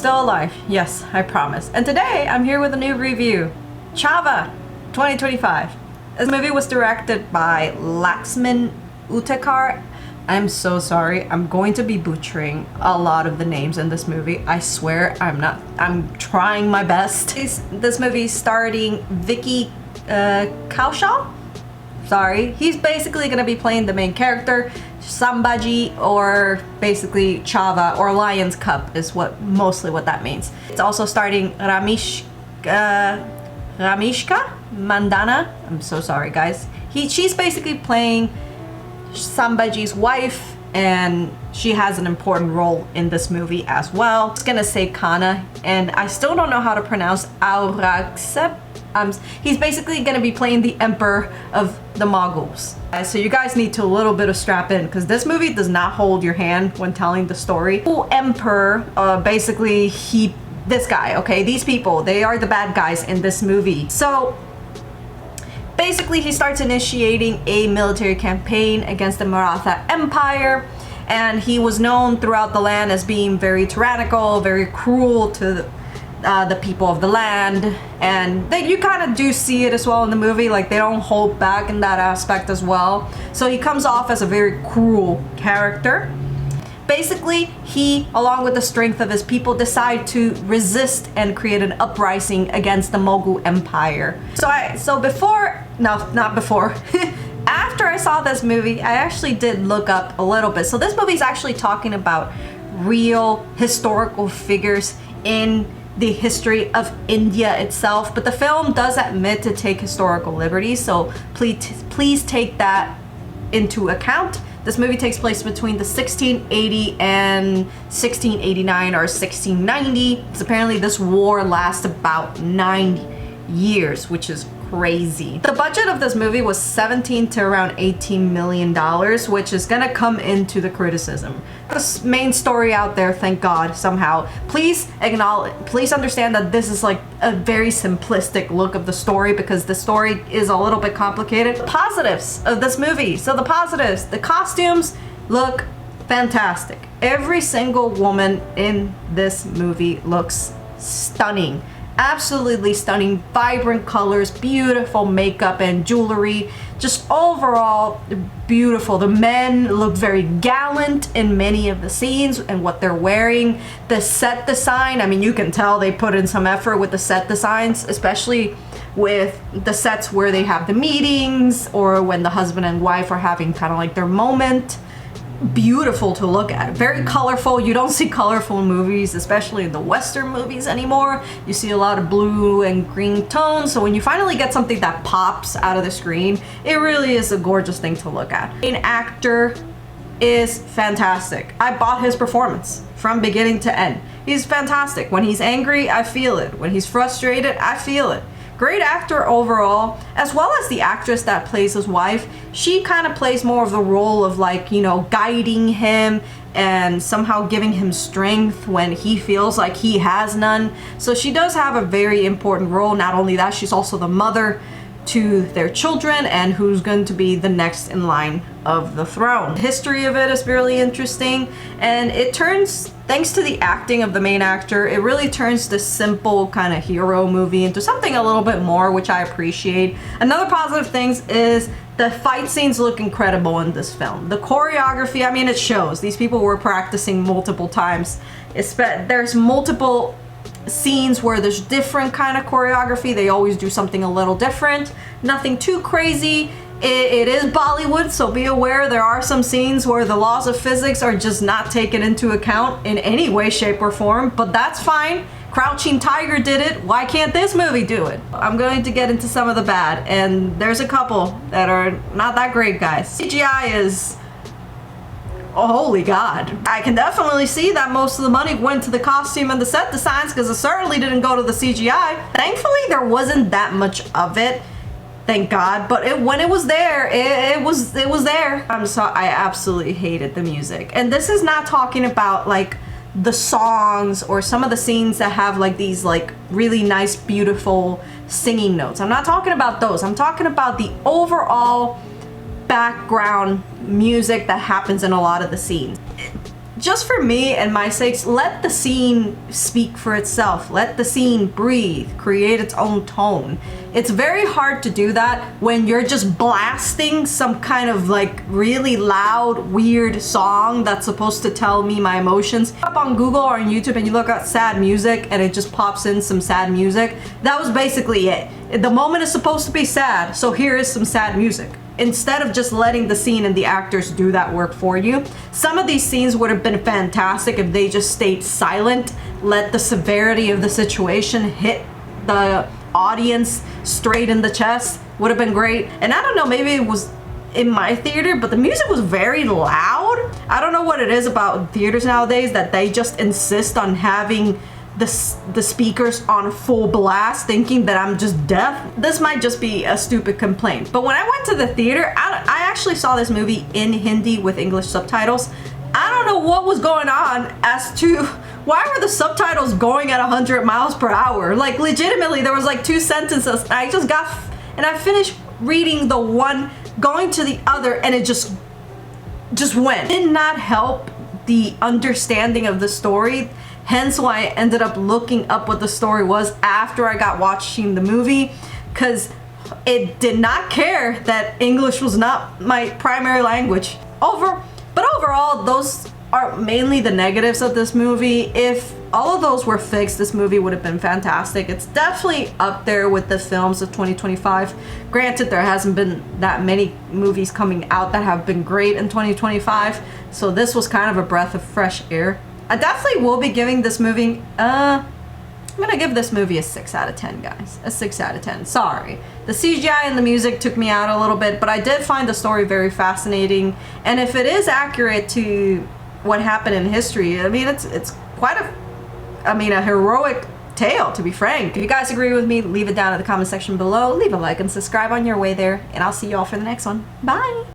still alive. Yes, I promise. And today I'm here with a new review. Chhaava 2025. This movie was directed by Laxman Utekar. I'm so sorry. I'm going to be butchering a lot of the names in this movie. I swear I'm not. I'm trying my best. This movie starring Vicky Kaushal. Sorry. He's basically going to be playing the main character. Sambaji, or basically Chhaava, or Lion's Cup is mostly what that means. It's also starring Ramishka Mandana. I'm so sorry, guys. She's basically playing Sambaji's wife, and she has an important role in this movie as well. I'm just gonna say Kana, and I still don't know how to pronounce Aurangzeb. He's basically gonna be playing the emperor of the Mongols. So you guys need to a little bit of strap in, because this movie does not hold your hand when telling the story. Emperor, basically this guy, okay? These people, they are the bad guys in this movie. So basically he starts initiating a military campaign against the Maratha Empire, and he was known throughout the land as being very tyrannical, very cruel to the people of the land, and you kind of do see it as well in the movie. Like, they don't hold back in that aspect as well. So he comes off as a very cruel character. Basically, he, along with the strength of his people, decide to resist and create an uprising against the Mughal Empire. After I saw this movie, I actually did look up a little bit. So this movie is actually talking about real historical figures in the history of India itself, but the film does admit to take historical liberties, so please take that into account. This movie takes place between the 1680 and 1689 or 1690. So apparently this war lasts about 9 years, which is crazy. The budget of this movie was 17 to around $18 million, which is gonna come into the criticism. The main story out there, thank God, somehow. Please understand that this is like a very simplistic look of the story, because the story is a little bit complicated. The positives of this movie. So the positives, the costumes look fantastic. Every single woman in this movie looks stunning. Absolutely stunning, vibrant colors, beautiful makeup and jewelry, just overall beautiful. The men look very gallant in many of the scenes and what they're wearing. The set design, I mean, you can tell they put in some effort with the set designs, especially with the sets where they have the meetings or when the husband and wife are having kind of like their moment. Beautiful to look at, very colorful. You don't see colorful movies, especially in the Western movies anymore. You see a lot of blue and green tones, so when you finally get something that pops out of the screen, it really is a gorgeous thing to look at. The main actor is fantastic. I bought his performance from beginning to end. He's fantastic. When he's angry, I feel it. When he's frustrated, I feel it. Great actor overall, as well as the actress that plays his wife. She kind of plays more of the role of, like, you know, guiding him and somehow giving him strength when he feels like he has none. So she does have a very important role. Not only that, she's also the mother to their children and who's going to be the next in line of the throne. The history of it is really interesting, and it turns, thanks to the acting of the main actor, it really turns this simple kind of hero movie into something a little bit more, which I appreciate. Another positive thing is the fight scenes look incredible in this film. The choreography, I mean, it shows. These people were practicing multiple times. There's multiple scenes where there's different kind of choreography. They always do something a little different. Nothing too crazy. It is Bollywood, so be aware there are some scenes where the laws of physics are just not taken into account in any way, shape, or form, but that's fine. Crouching Tiger did it. Why can't this movie do it? I'm going to get into some of the bad, and there's a couple that are not that great, guys. CGI is, oh, holy God. I can definitely see that most of the money went to the costume and the set designs, because it certainly didn't go to the CGI. Thankfully, there wasn't that much of it. Thank God. But when it was there, it was there. I absolutely hated the music. And this is not talking about like the songs or some of the scenes that have like these like really nice, beautiful singing notes. I'm not talking about those. I'm talking about the overall background music that happens in a lot of the scenes. just for me and my sakes, let the scene speak for itself. Let the scene breathe, create its own tone. It's very hard to do that when you're just blasting some kind of like really loud, weird song that's supposed to tell me my emotions. Up on Google or on YouTube and you look at sad music and it just pops in some sad music. That was basically it. The moment is supposed to be sad, so here is some sad music. Instead of just letting the scene and the actors do that work for you. Some of these scenes would have been fantastic if they just stayed silent, let the severity of the situation hit the audience straight in the chest. Would have been great. And I don't know, maybe it was in my theater, but the music was very loud. I don't know what it is about theaters nowadays that they just insist on having the speakers on full blast, thinking that I'm just deaf. This might just be a stupid complaint, but when I went to the theater, I actually saw this movie in Hindi with English subtitles. I don't know what was going on as to why were the subtitles going at 100 miles per hour. Like legitimately, there was like 2 sentences. I finished reading the one, going to the other, and it just went. It did not help the understanding of the story. Hence why I ended up looking up what the story was after I got watching the movie, because it did not care that English was not my primary language. But overall, those are mainly the negatives of this movie. If all of those were fixed, this movie would have been fantastic. It's definitely up there with the films of 2025. Granted, there hasn't been that many movies coming out that have been great in 2025, so this was kind of a breath of fresh air. I definitely will be giving this movie, I'm gonna give this movie a 6 out of 10, guys. A 6 out of 10, sorry. The CGI and the music took me out a little bit, but I did find the story very fascinating. And if it is accurate to what happened in history, I mean, it's quite a heroic tale, to be frank. If you guys agree with me, leave it down in the comment section below. Leave a like and subscribe on your way there, and I'll see you all for the next one. Bye!